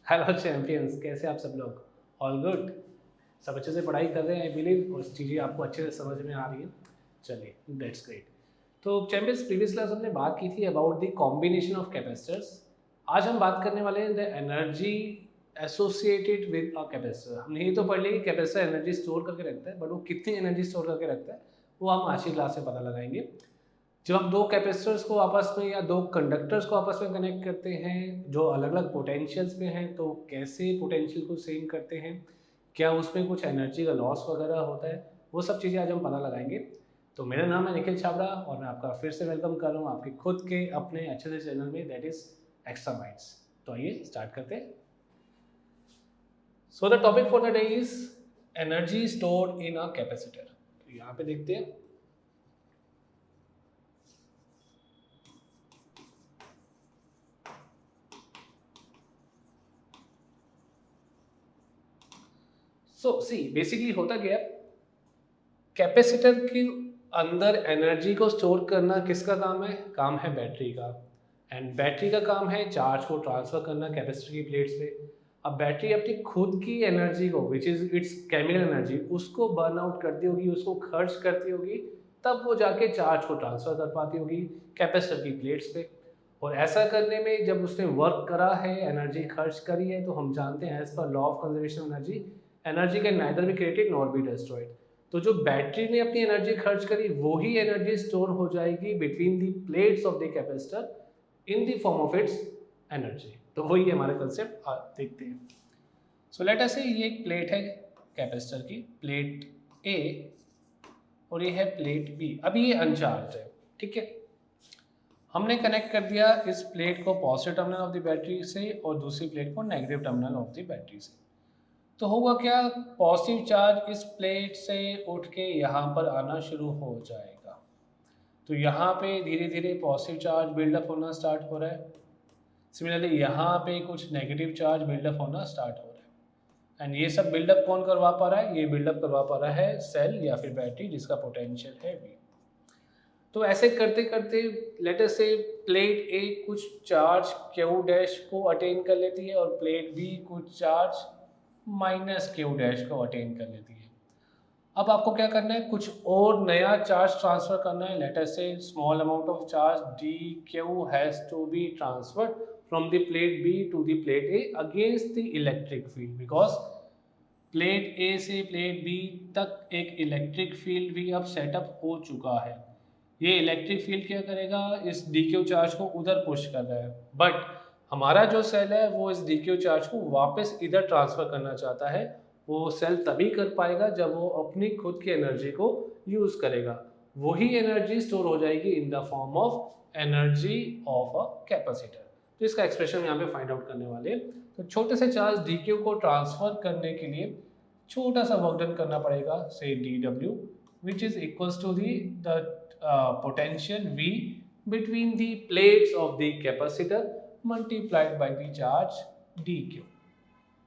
Hello champions, कैसे आप सब लोग? All good? सब अच्छे से पढ़ाई कर रहे हैं आई बिलीव, और चीज़ें आपको अच्छे से समझ में आ रही हैं। चलिए, दैट्स ग्रेट। तो चैंपियंस, प्रीवियस क्लास हमने बात की थी about the combination of capacitors. आज हम बात करने वाले हैं the energy associated with a capacitor. हमने ये तो पढ़ लिया कि कैपेसिटर एनर्जी स्टोर करके रखता है, बट वो कितनी एनर्जी स्टोर करके रखता है वो हम आज की क्लास में पता लगाएंगे। जब हम दो कैपेसिटर्स को आपस में या दो कंडक्टर्स को आपस में कनेक्ट करते हैं जो अलग अलग पोटेंशियल्स में हैं, तो कैसे पोटेंशियल को सेम करते हैं, क्या उसमें कुछ एनर्जी का लॉस वगैरह होता है, वो सब चीज़ें आज हम पता लगाएंगे। तो मेरा नाम है निखिल छाबड़ा और मैं आपका फिर से वेलकम कर रहा हूँ आपके खुद के अपने अच्छे से चैनल में, दैट इज एक्स्ट्रा माइंड्स। तो आइए स्टार्ट करते हैं। So the topic for the day is energy stored in a capacitor. तो यहाँ पे देखते हैं। सो सी बेसिकली होता क्या है, कैपेसिटर के अंदर एनर्जी को स्टोर करना किसका काम है? काम है बैटरी का। एंड बैटरी का काम है चार्ज को ट्रांसफर करना कैपेसिटर की प्लेट्स पे। अब बैटरी अपनी खुद की एनर्जी को, which is it's chemical energy, उसको बर्न आउट करती होगी, उसको खर्च करती होगी, तब वो जाके चार्ज को ट्रांसफर कर पाती होगी कैपेसिटर की प्लेट्स पे। और ऐसा करने में जब उसने वर्क करा है, एनर्जी खर्च करी है, तो हम जानते हैं as per law of conservation energy, energy can neither be created nor be destroyed. तो जो बैटरी ने अपनी एनर्जी खर्च करी वही एनर्जी स्टोर हो जाएगी between the plates of the capacitor in the form of it's energy. तो वही है हमारा कंसेप्ट, देखते हैं। सो लेट अस से ये एक प्लेट है कैपेसिटर की, प्लेट ए, और ये है प्लेट बी। अभी ये अनचार्ज है, ठीक है। हमने कनेक्ट कर दिया इस प्लेट को positive terminal of the battery से और दूसरी प्लेट को negative terminal of the battery से। तो होगा क्या, पॉजिटिव चार्ज इस प्लेट से उठ के यहाँ पर आना शुरू हो जाएगा। तो यहाँ पे धीरे धीरे पॉजिटिव चार्ज बिल्डअप होना स्टार्ट हो रहा है। सिमिलरली यहाँ पे कुछ नेगेटिव चार्ज बिल्डअप होना स्टार्ट हो रहा है। एंड ये सब बिल्डअप कौन करवा पा रहा है? ये बिल्डअप करवा पा रहा है सेल या फिर बैटरी, जिसका पोटेंशियल है V। तो ऐसे करते करते लेट अस से प्लेट ए कुछ चार्ज Q डैश को अटेन कर लेती है और प्लेट बी कुछ चार्ज माइनस Q डैश को अटेन कर लेती है। अब आपको क्या करना है, कुछ और नया चार्ज ट्रांसफर करना है। Let us say small amount of charge dq has to be transferred from the plate B to the plate A against the electric field, because plate A से प्लेट बी तक एक electric field भी अब setup हो चुका है। ये electric field क्या करेगा, इस dq चार्ज को उधर पुश कर रहा है, बट हमारा जो सेल है वो इस dq चार्ज को वापस इधर ट्रांसफर करना चाहता है। वो सेल तभी कर पाएगा जब वो अपनी खुद की एनर्जी को यूज करेगा। वही एनर्जी स्टोर हो जाएगी in the form of energy of a capacitor. तो इसका एक्सप्रेशन यहाँ पे फाइंड आउट करने वाले हैं। तो छोटे से चार्ज dq को ट्रांसफर करने के लिए छोटा सा वर्क डन करना पड़ेगा, से dw which is equals to the potential V between the plates of the capacitor multiplied by the charge dq.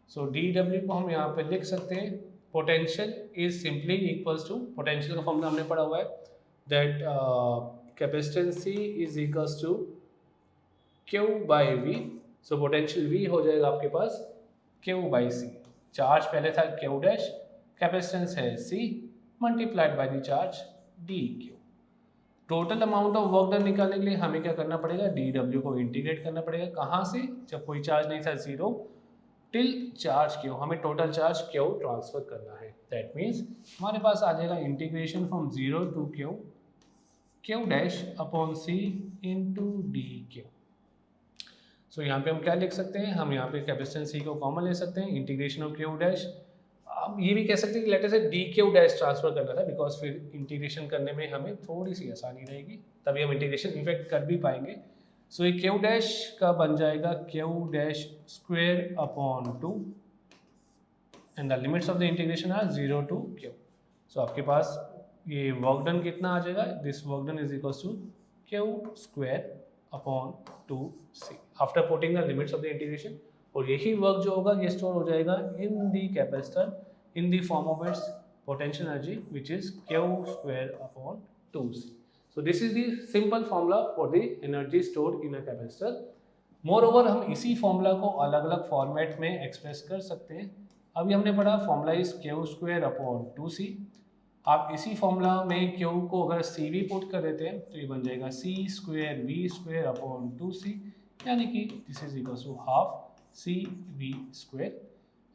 So dw को हम यहाँ पे लिख सकते हैं, potential is simply equals to, potential का फॉर्मूला हमने पढ़ा हुआ है, that capacitance C is equals to Q by V। So potential V हो जाएगा आपके पास Q by C। चार्ज पहले था Q डैश, कैपेसिटेंस है C, multiplied by the charge dq। Total amount of work done निकालने के लिए हमें क्या करना पड़ेगा, dw को इंटीग्रेट करना पड़ेगा। कहाँ से? जब कोई चार्ज नहीं था, जीरो टिल चार्ज Q, हमें टोटल चार्ज Q ट्रांसफर करना है। दैट मीन्स हमारे पास आ जाएगा integration from zero to Q dash upon C into dq। So यहाँ पे हम क्या लिख सकते हैं, हम यहाँ पे कैपेसिटेंस C को कॉमन ले सकते हैं, इंटीग्रेशन ऑफ Q डैश। अब ये भी कह सकते हैं कि लेटर से dq डैश ट्रांसफर करना था, बिकॉज फिर इंटीग्रेशन करने में हमें थोड़ी सी आसानी रहेगी, तभी हम इंटीग्रेशन इफेक्ट कर भी पाएंगे। सो ये Q डैश का बन जाएगा Q dash square upon 2 and the limits of the integration are 0 to Q। So आपके पास ये वर्क डन कितना आ जाएगा, this work done is equal to Q square upon 2c after putting the limits of the integration. और यही work जो होगा ये स्टोर हो जाएगा in the capacitor in the form of its potential energy which is Q square upon 2c। So this is the simple formula for the energy stored in a capacitor. More over हम इसी formula को अलग अलग format में express कर सकते हैं। अभी हमने पढ़ा formula is Q square upon 2c। आप इसी फॉर्मूला में क्यू को अगर सी भी पुट कर देते हैं तो ये बन जाएगा C square V square upon 2c, यानी कि this is equal to half C V square.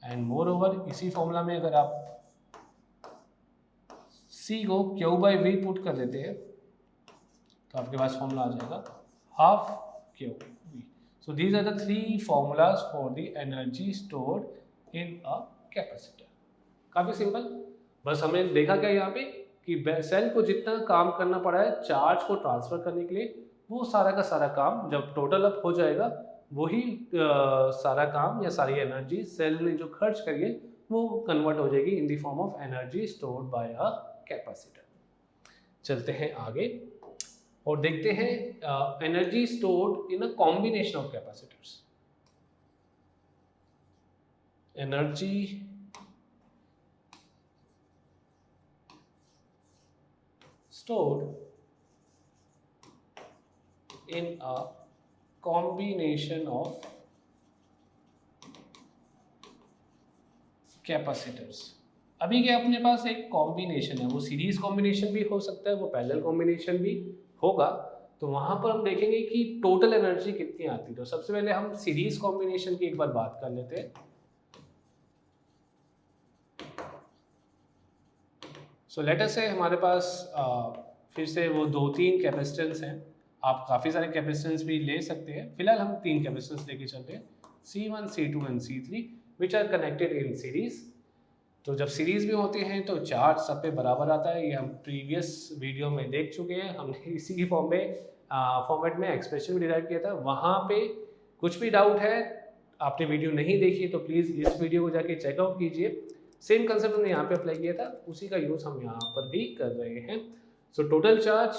And moreover इसी फॉर्मूला में अगर आप c को क्यू बाई वी पुट कर देते हैं तो आपके पास फॉर्मूला आ जाएगा half Q V. So these are the three formulas for the energy stored in a capacitor. काफ़ी सिंपल। बस हमने देखा क्या यहाँ पे कि सेल को जितना काम करना पड़ा है चार्ज को ट्रांसफर करने के लिए, वो सारा का सारा काम जब टोटल अप हो जाएगा वही सारा काम या सारी एनर्जी सेल ने जो खर्च करी है वो कन्वर्ट हो जाएगी in the form of energy stored bye a capacitor. चलते हैं आगे और देखते हैं energy stored in a combination of capacitors. Energy stored in a combination of capacitors. अभी क्या अपने पास एक कॉम्बिनेशन है, वो सीरीज कॉम्बिनेशन भी हो सकता है, वो पैरेलल कॉम्बिनेशन भी होगा। तो वहां पर हम देखेंगे कि टोटल एनर्जी कितनी आती है। तो सबसे पहले हम सीरीज कॉम्बिनेशन की एक बार बात कर लेते हैं। सो लेट अस से हमारे पास फिर से वो 2-3 कैपेसिटेंस हैं। आप काफ़ी सारे कैपेसिटेंस भी ले सकते हैं, फिलहाल हम 3 कैपेसिटेंस लेके चलते हैं, C1, C2 and C3 which are connected in series. तो जब सीरीज में होते हैं तो चार्ज सब पे बराबर आता है, ये हम प्रीवियस वीडियो में देख चुके हैं। हमने इसी की फॉर्मेट में एक्सप्रेशन भी डिराइव किया था। वहाँ पे कुछ भी डाउट है, आपने वीडियो नहीं देखी तो प्लीज़ इस वीडियो को जाके चेकआउट कीजिए। सेम कंसेप्ट हमने यहाँ पे अप्लाई किया था, उसी का यूज़ हम यहाँ पर भी कर रहे हैं। सो टोटल चार्ज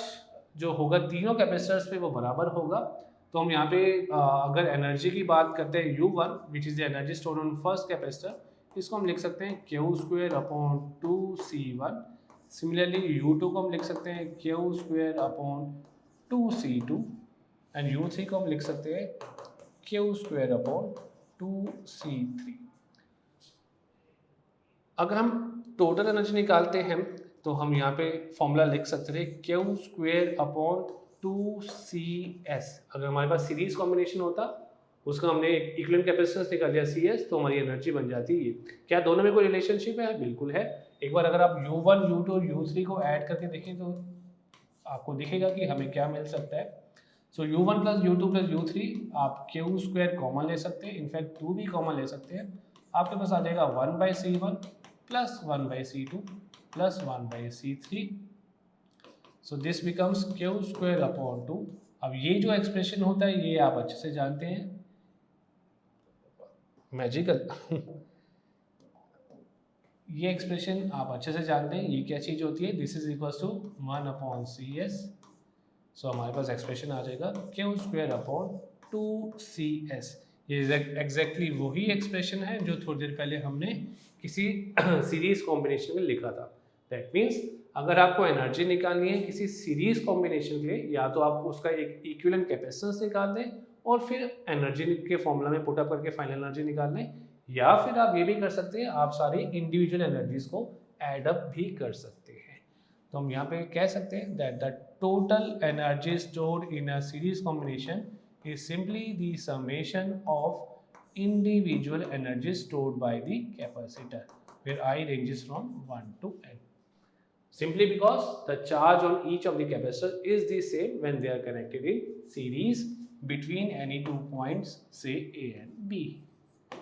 जो होगा तीनों कैपेसिटर्स पे वो बराबर होगा। तो हम यहाँ पे अगर एनर्जी की बात करते हैं U1 which is the energy stored on first capacitor, इसको हम लिख सकते हैं Q square upon 2C1। Similarly U2 को हम लिख सकते हैं Q square upon 2C2 and U3 को हम लिख सकते हैं क्यू स्क्वायर अपॉन 2C3। अगर हम टोटल एनर्जी निकालते हैं तो हम यहाँ पे फॉर्मूला लिख सकते थे क्यू स्क्वेयर अपॉन 2CS। अगर हमारे पास सीरीज कॉम्बिनेशन होता, उसका हमने एक इक्विवेलेंट कैपेसिटेंस निकाल लिया CS, तो हमारी एनर्जी बन जाती है। क्या दोनों में कोई रिलेशनशिप है? बिल्कुल है। एक बार अगर आप U1, U2 और U3 को ऐड करके देखें तो आपको दिखेगा कि हमें क्या मिल सकता है। सो U1 plus U2 plus U3 आप क्यू स्क्वायर कॉमन ले सकते हैं, इनफैक्ट 2 भी कॉमन ले सकते हैं। आपके पास आ जाएगा 1/C1 plus 1/C2 plus 1/C3। So this becomes Q square upon 2। अब ये जो एक्सप्रेशन होता है ये आप अच्छे से जानते हैं, मैजिकल ये एक्सप्रेशन आप अच्छे से जानते हैं, ये क्या चीज़ होती है, this is equal to 1/CS। So हमारे पास एक्सप्रेशन आ जाएगा क्यू स्क्वायर अपॉन 2CS। ये एग्जैक्टली वही एक्सप्रेशन है जो थोड़ी देर पहले हमने किसी सीरीज कॉम्बिनेशन में लिखा था। दैट मीन्स अगर आपको एनर्जी निकालनी है किसी सीरीज कॉम्बिनेशन के लिए, या तो आप उसका एक इक्विवेलेंट कैपेसिटेंस निकाल दें और फिर एनर्जी के फॉर्मूला में पुट अप करके फाइनल एनर्जी निकाल लें, या फिर आप ये भी कर सकते हैं, आप सारी इंडिविजुअल एनर्जीज को एड अप भी कर सकते हैं। तो हम यहाँ पे कह सकते हैं that the total energy stored in a series combination is simply the summation of individual energy stored by the capacitor, where I ranges from 1 to n. Simply because the charge on each of the capacitor is the same when they are connected in series between any 2 points, say A and B.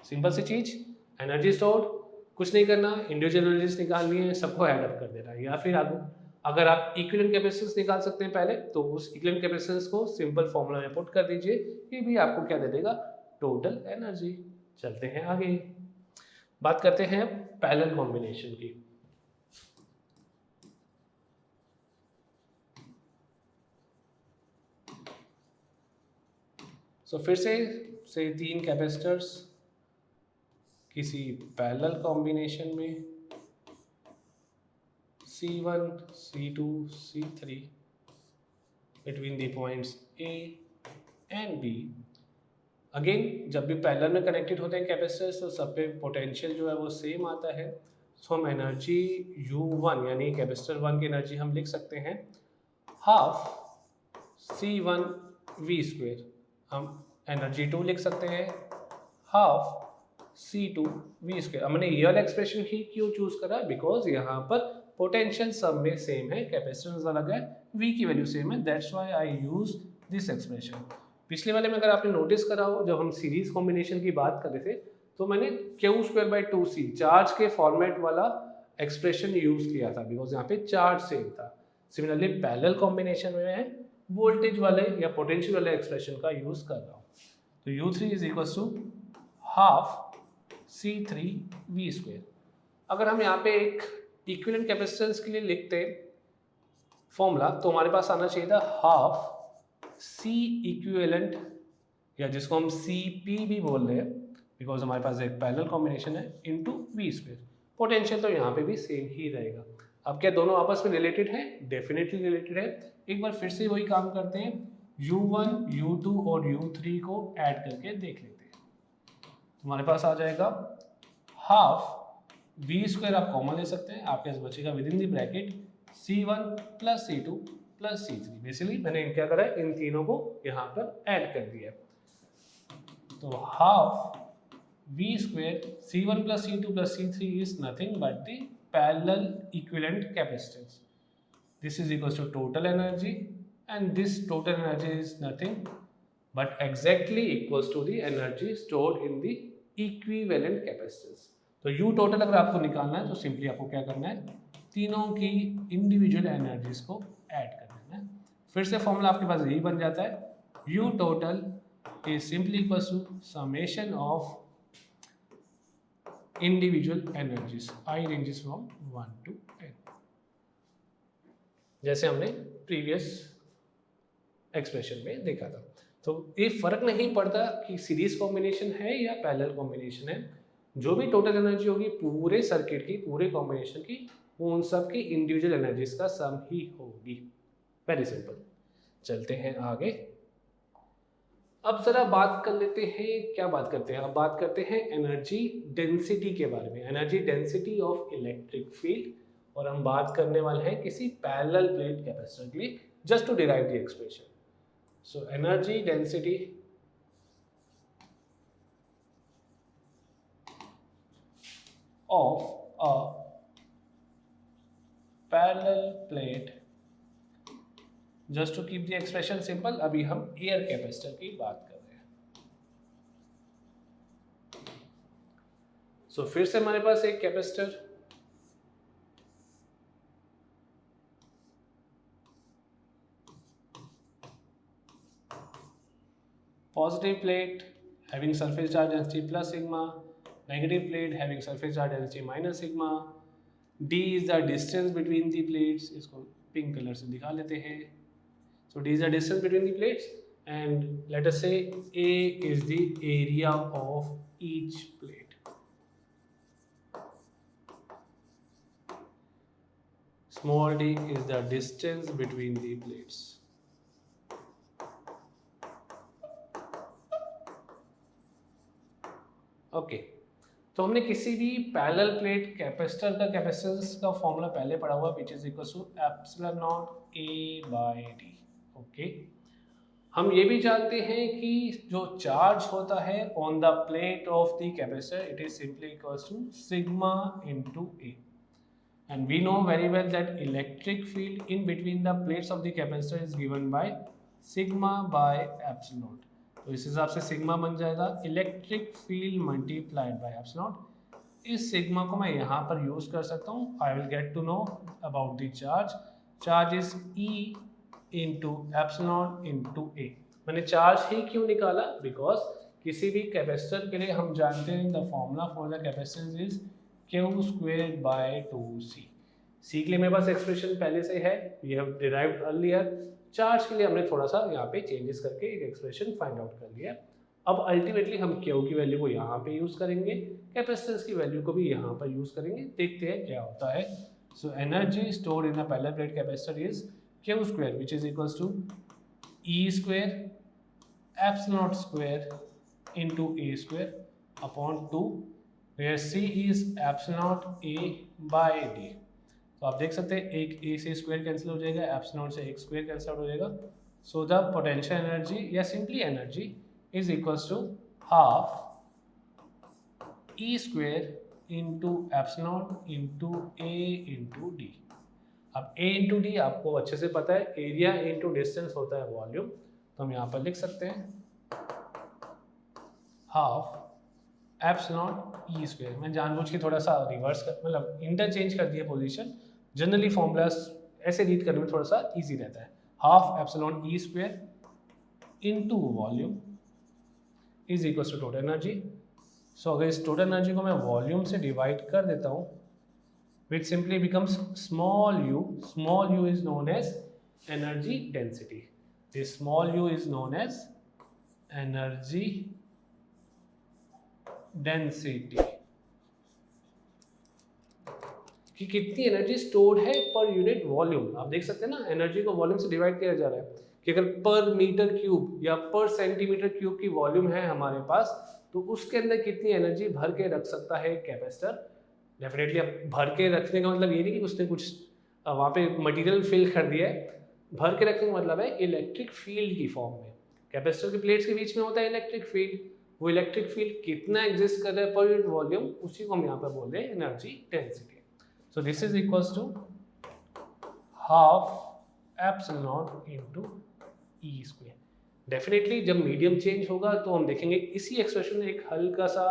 Simple सी चीज, energy stored, कुछ नहीं करना, individual energies निकालनी है, सबको add up कर देना है। या फिर अगर आप इक्विवेलेंट कैपेसिटेंस निकाल सकते हैं पहले, तो उस इक्विवेलेंट कैपेसिटेंस को सिंपल फॉर्मूला में पुट कर दीजिए, ये भी आपको क्या दे देगा, टोटल एनर्जी। चलते हैं आगे, बात करते हैं पैरेलल कॉम्बिनेशन की। सो फिर से 3 कैपेसिटर्स किसी पैरेलल कॉम्बिनेशन में C1, C2, C3 between the points A and B, again जब भी पैरेलल में कनेक्टेड होते हैं कैपेसिटर्स तो सब पे पोटेंशियल जो है वो सेम आता है। सो हम एनर्जी U1 यानी कैपेसिटर 1 की एनर्जी हम लिख सकते हैं हाफ C1 V स्क्वेयर। हम एनर्जी 2 लिख सकते हैं हाफ C2 V स्क्वेयर। हमने ये वाला एक्सप्रेशन ही क्यों चूज करा, बिकॉज यहाँ पर पोटेंशियल सब में सेम है, कैपेसिटेंस अलग है, V की वैल्यू सेम है, that's why I use this expression. पिछले वाले में अगर आपने नोटिस करा हो, जब हम सीरीज कॉम्बिनेशन की बात कर रहे थे तो मैंने Q²/2C चार्ज के फॉर्मेट वाला एक्सप्रेशन यूज किया था, बिकॉज यहाँ पे चार्ज सेम था। सिमिलरली पैरेलल कॉम्बिनेशन में मैं वोल्टेज वाले या पोटेंशियल वाले एक्सप्रेशन का यूज कर रहा हूँ। तो U3 is equal to half C3V square. अगर हम यहाँ पे एक इक्विवेलेंट कैपेसिटेंस के लिए लिखते फॉर्मूला तो हमारे पास आना चाहिए था हाफ C इक्विवेलेंट, या जिसको हम CP भी बोल रहे हैं बिकॉज हमारे पास एक पैरेलल कॉम्बिनेशन है, इनटू V स्क्वेयर। पोटेंशियल तो यहाँ पे भी सेम ही रहेगा। अब क्या दोनों आपस में रिलेटेड है? डेफिनेटली रिलेटेड है। एक बार फिर से वही काम करते हैं, U1, U2 और U3 को ऐड करके देख लेते हैं। हमारे पास आ जाएगा हाफ V स्क्वायर, आप कॉमन ले सकते हैं, आपके पास बचेगा with in the bracket C1 plus C2 plus C3। Basically मैंने क्या करा है, इन तीनों को यहाँ पर ऐड कर दिया है। तो half V square C1 plus C2 plus C3 is nothing but the parallel equivalent capacitance. This is equal to total energy and this total energy is nothing but exactly equals to the energy stored in the equivalent capacitance. तो U total अगर आपको निकालना है तो simply आपको क्या करना है, तीनों की इंडिविजुअल एनर्जीज को ऐड कर देना है। फिर से फॉर्मूला आपके पास यही बन जाता है, U total is simply equals to summation of individual energies I ranges from 1 to n, जैसे हमने प्रीवियस एक्सप्रेशन में देखा था। तो ये फर्क नहीं पड़ता कि सीरीज कॉम्बिनेशन है या पैरेलल कॉम्बिनेशन है, जो भी टोटल एनर्जी होगी पूरे सर्किट की, पूरे कॉम्बिनेशन की, उन सब की इंडिविजुअल एनर्जीज का सम ही होगी। Very simple. चलते हैं आगे। अब जरा बात कर लेते हैं, क्या बात करते हैं, अब बात करते हैं एनर्जी डेंसिटी के बारे में, energy density of electric field. और हम बात करने वाले हैं किसी पैरेलल प्लेट कैपेसिटर के लिए, just to derive the expression. So energy density of a parallel plate, just to keep the expression simple, अभी हम एयर कैपेसिटर की बात कर रहे हैं। सो फिर से हमारे पास एक capacitor, positive plate having surface charge density plus sigma, negative plate having surface charge density minus sigma. D is the distance between the plates, इसको पिंक कलर से दिखा लेते हैं। So D is the distance between the plates and let us say A is the area of each plate. Small d is the distance between the plates. Okay. तो हमने किसी भी parallel plate capacitor का capacitance का formula पहले पढ़ा हुआ, which is equal to epsilon naught A by D। Okay, हम ये भी जानते हैं कि जो चार्ज होता है on the plate of the capacitor, it is simply equal to sigma into A। And we know very well that electric field in between the plates of the capacitor is given by sigma by epsilon. तो इस हिसाब से sigma बन जाएगा electric field multiplied by epsilon. इस sigma को मैं यहाँ पर यूज कर सकता हूँ। I will get to know about the charge. Charge is E into epsilon into A। मैंने चार्ज ही क्यों निकाला, बिकॉज किसी भी कैपेसिटर के लिए हम जानते हैं the formula for the capacitance is Q²/2C। C के लिए मेरे पास एक्सप्रेशन पहले से है, we have derived earlier. Charge के लिए हमने थोड़ा सा यहाँ पे चेंजेस करके एक एक्सप्रेशन फाइंड आउट कर लिया। अब अल्टीमेटली हम Q की वैल्यू को यहाँ पे यूज करेंगे, कैपेसिटेंस की वैल्यू को भी यहाँ पर यूज करेंगे, देखते हैं क्या होता है। So energy stored in a parallel plate capacitor is Q² which is equals to E² epsilon not square into a square upon 2 where c is epsilon naught a by d। तो आप देख सकते हैं एक a से square cancel हो जाएगा, epsilon naught से एक स्क्वायर कैंसिल आउट हो जाएगा। सो द पोटेंशियल एनर्जी या simply energy is equals to half e square into epsilon naught into a into D. अब a इंटू डी आपको अच्छे से पता है, एरिया इंटू डिस्टेंस होता है वॉल्यूम, तो हम यहाँ पर लिख सकते हैं half epsilon naught e square. मैं जानबूझ के थोड़ा सा रिवर्स कर मतलब इंटरचेंज कर दिया पोजीशन, जनरली फॉर्मूलास ऐसे रीड करने में थोड़ा सा इजी रहता है। Half epsilon e square into volume is equal to total energy. So अगर इस टोटल एनर्जी को मैं वॉल्यूम से डिवाइड कर देता हूँ, which simply becomes small u. Small u is known as energy density. This small u is known as energy density. कि कितनी एनर्जी स्टोर्ड है पर यूनिट वॉल्यूम। आप देख सकते हैं ना, एनर्जी को वॉल्यूम से डिवाइड किया जा रहा है कि अगर पर मीटर क्यूब या पर सेंटीमीटर क्यूब की वॉल्यूम है हमारे पास, तो उसके अंदर कितनी एनर्जी भर के रख सकता है कैपेसिटर। डेफिनेटली अब भर के रखने का मतलब ये नहीं कि उसने कुछ वहाँ पे मटेरियल फिल कर दिया है। भर के रखने का मतलब है इलेक्ट्रिक फील्ड की फॉर्म में। कैपेसिटर की प्लेट्स के बीच में होता है इलेक्ट्रिक फील्ड, वो इलेक्ट्रिक फील्ड कितना एग्जिस्ट कर रहा है पर यूनिट वॉल्यूम, उसी को हम यहाँ पर बोल रहे हैं energy density. So this is equals to half epsilon naught into E square. Definitely जब मीडियम चेंज होगा तो हम देखेंगे इसी एक्सप्रेशन में एक हल्का सा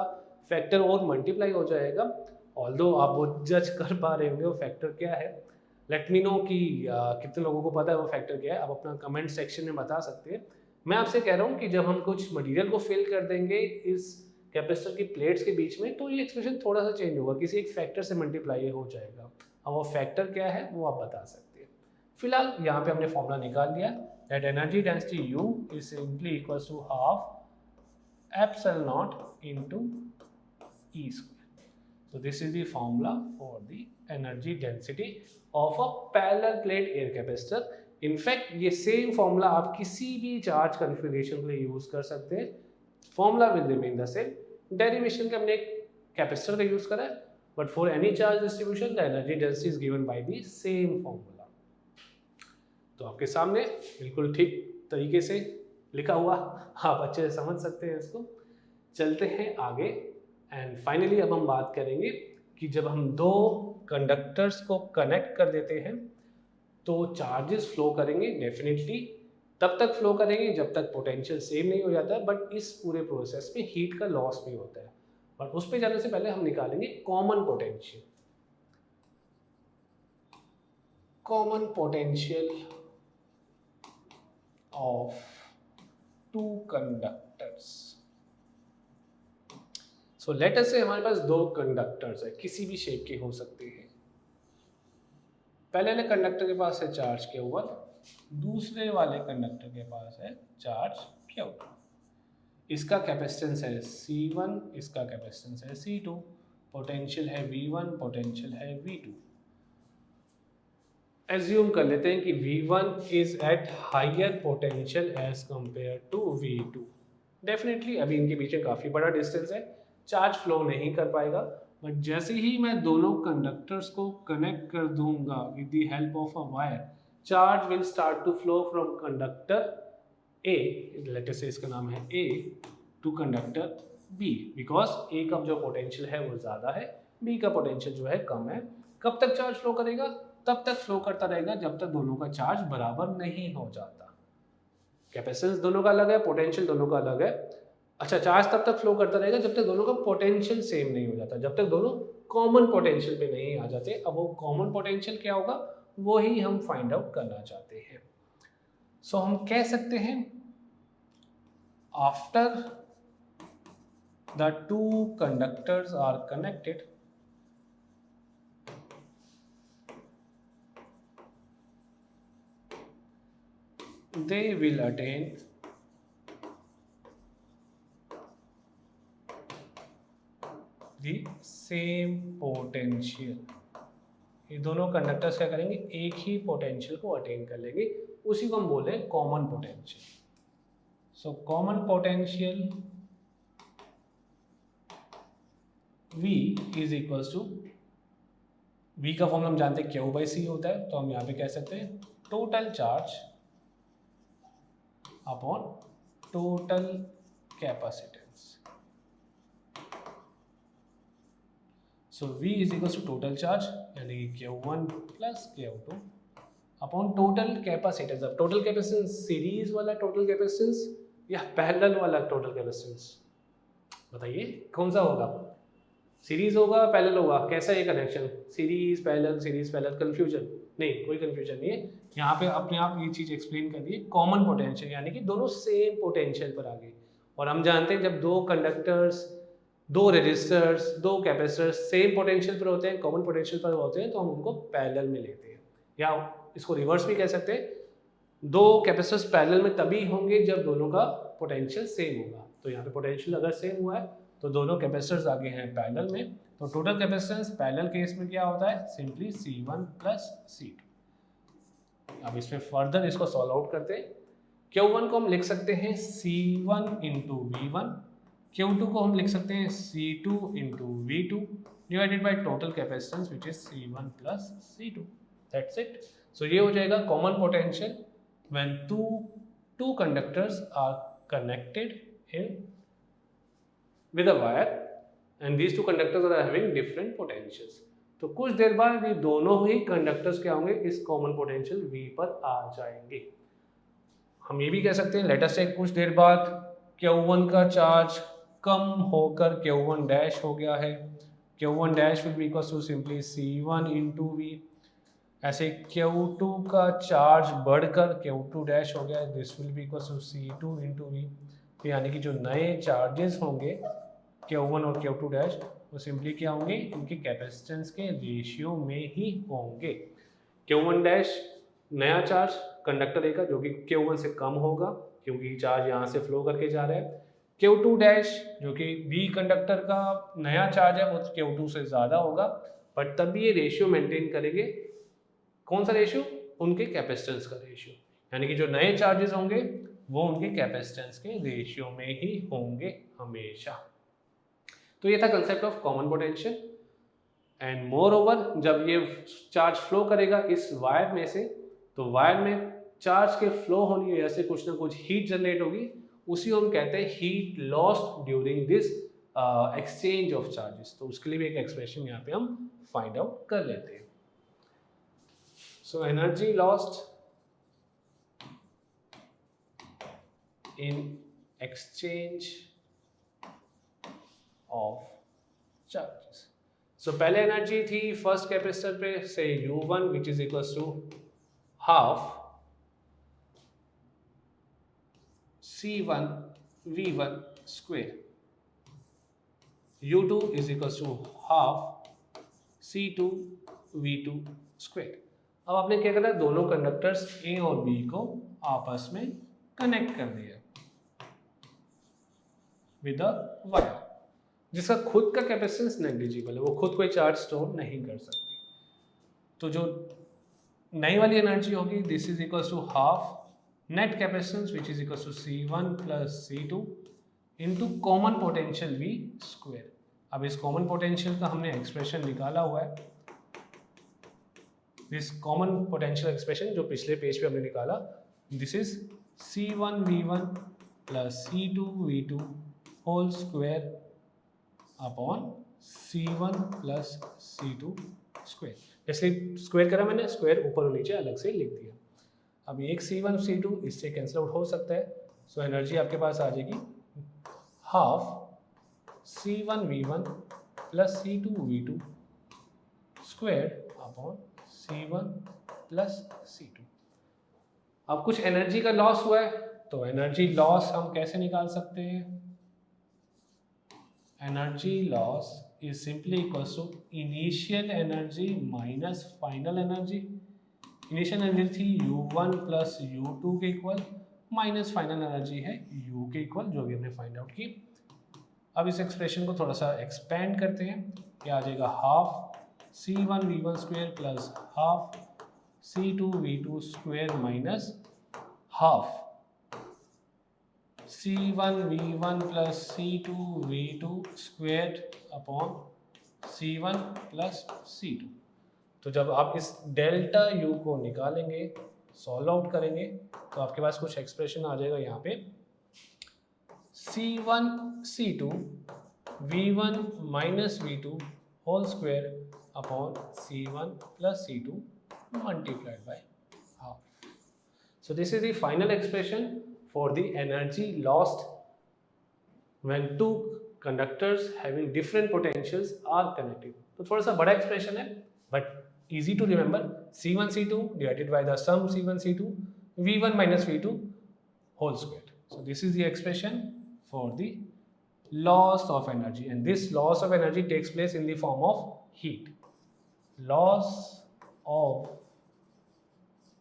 फैक्टर और मल्टीप्लाई हो जाएगा। ऑल्दो आप वो जज कर पा रहे होंगे वो फैक्टर क्या है। लेट मी नो कि कितने लोगों को पता है वो फैक्टर क्या है, आप अपना कमेंट सेक्शन में बता सकते हैं। मैं आपसे कह रहा हूँ कि जब हम कुछ मटेरियल को फिल कर देंगे इस कैपेसिटर की प्लेट्स के बीच में, तो ये एक्सप्रेशन थोड़ा सा चेंज होगा, किसी एक फैक्टर से मल्टीप्लाई हो जाएगा। अब वो फैक्टर क्या है वो आप बता सकते हैं। फिलहाल यहाँ पे हमने फॉर्मूला निकाल लिया, that energy density U is simply equals to half epsilon naught into E square. So this is the formula for the energy density of a parallel plate air capacitor. In fact ये same formula आप किसी भी charge configuration के लिए use कर सकते हैं। Formula will remain the same. Derivation के हमने कैपेसिटर का यूज करा है, but for any charge distribution the energy density is given by the same formula. तो आपके सामने बिल्कुल ठीक तरीके से लिखा हुआ, आप अच्छे से समझ सकते हैं इसको। चलते हैं आगे एंड फाइनली अब हम बात करेंगे कि जब हम दो कंडक्टर्स को कनेक्ट कर देते हैं तो चार्जेस फ्लो करेंगे। डेफिनेटली तब तक फ्लो करेंगे जब तक पोटेंशियल सेम नहीं हो जाता, बट इस पूरे प्रोसेस में हीट का लॉस भी होता है। बट उस पर जाने से पहले हम निकालेंगे common potential. Common potential of two conductors. So let us से हमारे पास दो कंडक्टर्स है, किसी भी शेप के हो सकते हैं। पहले वाले कंडक्टर के पास है चार्ज Q1, दूसरे वाले कंडक्टर के पास है चार्ज Q2। इसका कैपेसिटेंस है C1, इसका कैपेसिटेंस है C2, पोटेंशियल है V1, पोटेंशियल है V2। एज्यूम कर लेते हैं कि V1 is at higher potential as compare to V2। Definitely अभी इनके बीच में काफ़ी बड़ा डिस्टेंस है, चार्ज फ्लो नहीं कर पाएगा, बट जैसे ही मैं दोनों कंडक्टर्स को कनेक्ट कर दूंगा with the help of a wire, charge will start to flow from conductor A, let us से इसका नाम है A, to conductor B, because A का जो पोटेंशियल है वो ज़्यादा है, B का पोटेंशियल जो है कम है। कब तक चार्ज फ्लो करेगा? तब तक फ्लो करता रहेगा जब तक दोनों का चार्ज बराबर नहीं हो जाता। कैपेसिटेंस दोनों का अलग है, पोटेंशियल दोनों का अलग है। अच्छा, चार्ज तब तक फ्लो करता रहेगा जब तक दोनों का पोटेंशियल सेम नहीं हो जाता, जब तक दोनों कॉमन पोटेंशियल पे नहीं आ जाते। अब वो कॉमन पोटेंशियल क्या होगा वो ही हम फाइंड आउट करना चाहते हैं। सो हम कह सकते हैं after the two conductors are connected, they will attain the same potential। ये दोनों कंडक्टर्स क्या करेंगे, एक ही पोटेंशियल को अटेन कर लेंगे, उसी को हम बोले common potential. So common potential V is equals to, V का फॉर्मूला हम जानते हैं Q बाई C होता है, तो हम यहाँ पे कह सकते हैं total charge upon total capacitance. So V is equals to total charge यानी कि Q1 plus Q2 upon total capacitance. अब टोटल कैपेसिटेंस सीरीज वाला टोटल कैपेसिटेंस या पैरेलल वाला टोटल कैपेसिटेंस, बताइए कौन सा होगा? सीरीज होगा पैरेलल होगा? कैसा ये कनेक्शन? सीरीज पैरेलल कंफ्यूजन नहीं, कोई कंफ्यूजन नहीं है यहाँ पे, अपने आप ये चीज एक्सप्लेन कर दी है। कॉमन पोटेंशियल यानी कि दोनों सेम पोटेंशियल पर आ गए, और हम जानते हैं जब दो कंडक्टर्स, दो रेजिस्टर्स, दो कैपेसिटर्स सेम पोटेंशियल पर होते हैं, कॉमन पोटेंशियल पर होते हैं, तो हम उनको पैरेलल में लेते हैं, या इसको रिवर्स भी कह सकते हैं, दो कैपेसिटर्स पैरेलल में तभी होंगे जब दोनों का पोटेंशियल सेम होगा। तो यहाँ पे पोटेंशियल अगर सेम हुआ है तो दोनों कैपेसिटर्स आगे हैं पैरेलल में, तो टोटल कैपेसिटेंस पैरेलल केस में क्या होता है? Simply C1 plus C2। अब इसमें फर्दर इसको सॉल्व आउट करते हैं। Q1 को हम लिख सकते हैं C1 इंटू V1, Q2 को हम लिख सकते हैं C2 into V2 divided by total capacitance which is C1 plus C2। That's it. So ये हो जाएगा common potential when two conductors are connected in with a wire and these two conductors are having different potentials। तो कुछ देर बाद ये दोनों ही conductors क्या होंगे? इस कॉमन पोटेंशियल V पर आ जाएंगे। हम ये भी कह सकते हैं, लेट अस से कुछ देर बाद Q1 का चार्ज कम होकर Q1 डैश हो गया है, Q1 dash will be equal to simply C1 into V। ऐसे Q2 का चार्ज बढ़कर Q2 डैश हो गया, this will be equal to C2 into V। तो यानी कि जो नए चार्जेस होंगे Q1 और Q2 डैश, वो सिंपली क्या होंगे? इनके कैपेसिटेंस के रेशियो में ही होंगे। Q1 डैश नया चार्ज कंडक्टर ए का जो कि Q1 से कम होगा क्योंकि चार्ज यहाँ से फ्लो करके जा रहा है। Q2 डैश जो कि B कंडक्टर का नया चार्ज है वो Q2 से ज़्यादा होगा, बट तब भी ये रेशियो मेंटेन करेंगे। कौन सा रेशियो? उनके कैपेसिटेंस का रेशियो, यानी कि जो नए चार्जेस होंगे वो उनके कैपेसिटेंस के रेशियो में ही होंगे हमेशा। तो ये था concept of common potential. And more over जब ये चार्ज फ्लो करेगा इस वायर में से, तो वायर में चार्ज के फ्लो होने की वजह से कुछ ना कुछ हीट जनरेट होगी, उसी को हम कहते हैं heat lost during this exchange of charges. तो उसके लिए भी एक एक्सप्रेशन यहाँ पे हम फाइंड आउट कर लेते हैं। So energy lost in exchange of charges। So पहले एनर्जी थी फर्स्ट कैपेसिटर पे से U1 which is equals to half C1 V1 square, U2 is equals to half C2 V2 square। अब आपने क्या करा? दोनों कंडक्टर्स A और B को आपस में कनेक्ट कर दिया विद अ वायर, जिसका खुद का कैपेसिटेंस नेग्लिजिबल है, वो खुद कोई चार्ज स्टोर नहीं कर सकती। तो जो नई वाली एनर्जी होगी this is equals to half net capacitance which is equals to C1 plus C2 into common potential V square. अब इस कॉमन पोटेंशियल का हमने एक्सप्रेशन निकाला हुआ है, दिस कॉमन पोटेंशियल एक्सप्रेशन जो पिछले पेज पे हमने निकाला, this is C1 V1 plus C2 V2 whole square upon C1 plus C2 square. इसलिए स्क्वायर करा मैंने, स्क्वायर ऊपर और नीचे अलग से लिख दिया। अब एक C1 C2 इससे कैंसिल आउट हो सकता है, सो एनर्जी आपके पास आ जाएगी half C1 V1 plus C2 V2 square upon C1 plus C2। अब कुछ एनर्जी का लॉस हुआ है, तो एनर्जी लॉस हम कैसे निकाल सकते हैं? Energy loss is simply equals to initial energy minus final energy. Initial energy थी U1 प्लस U2 के इक्वल, माइनस फाइनल एनर्जी है U के इक्वल, जो भी हमने फाइंड आउट की। अब इस एक्सप्रेशन को थोड़ा सा एक्सपेंड करते हैं, क्या आ जाएगा? Half C1 V1 square plus half C2 V2 square minus half C1 V1 plus C2 V2 square upon C1 plus C2। तो जब आप इस डेल्टा U को निकालेंगे, सॉल्व आउट करेंगे, तो आपके पास कुछ एक्सप्रेशन आ जाएगा यहाँ पे C1 C2 V1 minus V2 whole square upon C1 plus C2 multiplied by half. So this is the final expression for the energy lost when two conductors having different potentials are connected. तो थोड़ा सा बड़ा expression है but easy to remember. C1 C2 divided by the sum C1 C2 V1 minus V2 whole square. So this is the expression for the loss of energy, and this loss of energy takes place in the form of heat. Loss of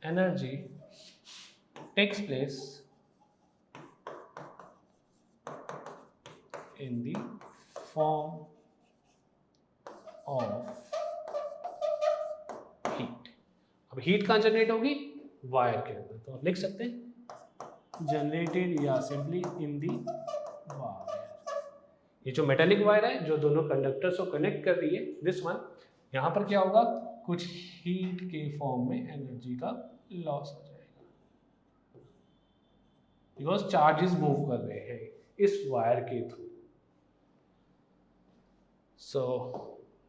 energy takes place in the form of heat. अब heat कहाँ generate होगी? Wire के अंदर। तो आप लिख सकते हैं जनरेटेड या सिंपली इन दी वायर। ये जो मेटेलिक वायर है जो दोनों कंडक्टर्स को कनेक्ट कर रही है, दिस वन, यहाँ पर क्या होगा? कुछ हीट के फॉर्म में एनर्जी का लॉस हो जाएगा बिकॉज चार्जेस मूव कर रहे हैं इस वायर के थ्रू। So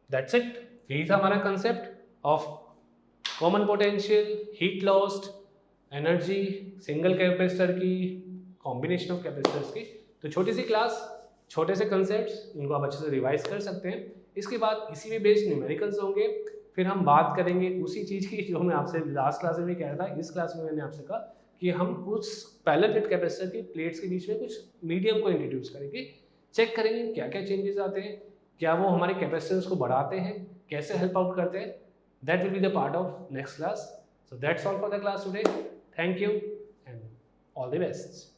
that's it. यही था हमारा concept of common potential, heat lost, energy, single capacitor की, कॉम्बिनेशन ऑफ कैपेसिटर्स की। तो छोटी सी क्लास, छोटे से कंसेप्ट्स, इनको आप अच्छे से रिवाइज कर सकते हैं। इसके बाद इसी में बेस्ड न्यूमेरिकल्स होंगे, फिर हम बात करेंगे उसी चीज़ की जो मैं आपसे लास्ट क्लास में भी कह रहा था। इस क्लास में मैंने आपसे कहा कि हम उस पैरेलल प्लेट कैपेसिटर की प्लेट्स के बीच में कुछ मीडियम को इंट्रोड्यूस करेंगे, चेक करेंगे क्या क्या चेंजेस आते हैं, क्या वो हमारे कैपेसिटेंस को बढ़ाते हैं, कैसे हेल्प आउट करते हैं। That will be the part of next class. So that's all for the class today. Thank you and all the best.